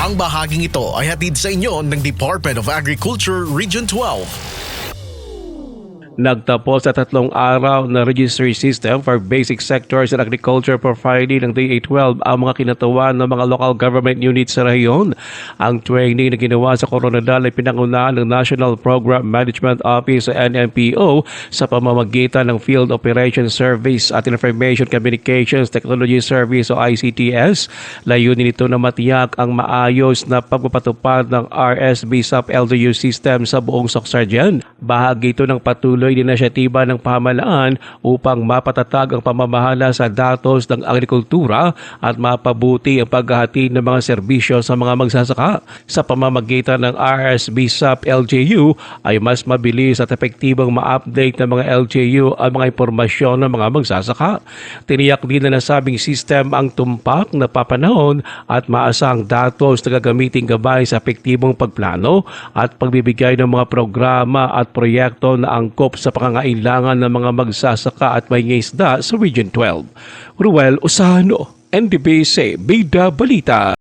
Ang bahaging ito ay hatid sa inyo ng Department of Agriculture Region 12. Nagtapos sa 3 araw na registry system for basic sectors and agriculture for Friday ng DA12 ang mga kinatuwa ng mga local government units sa rehiyon. Ang training na ginawa sa Coronadal ay pinangunahan ng National Program Management Office sa NMPO sa pamamagitan ng Field Operations Service at Information Communications Technology Service o ICTS. Layunin nito na matiyak ang maayos na pagpapatupad ng RSB SAP-LGU system sa buong Soxargen. Bahagi ito ng patuloy na inisyatiba ng pamahalaan upang mapatatag ang pamamahala sa datos ng agrikultura at mapabuti ang paghahatid ng mga serbisyo sa mga magsasaka. Sa pamamagitan ng RSB SAP-LGU ay mas mabilis at epektibong ma-update ng mga LGU ang mga impormasyon ng mga magsasaka. Tiniyak din na nasabing system ang tumpak na papanahon at maasang datos na gagamiting gabay sa epektibong pagplano at pagbibigay ng mga programa at proyekto na angkop sa pangangailangan ng mga magsasaka at may isda sa Region 12. Ruel Osano, NDBC, Bida Balita.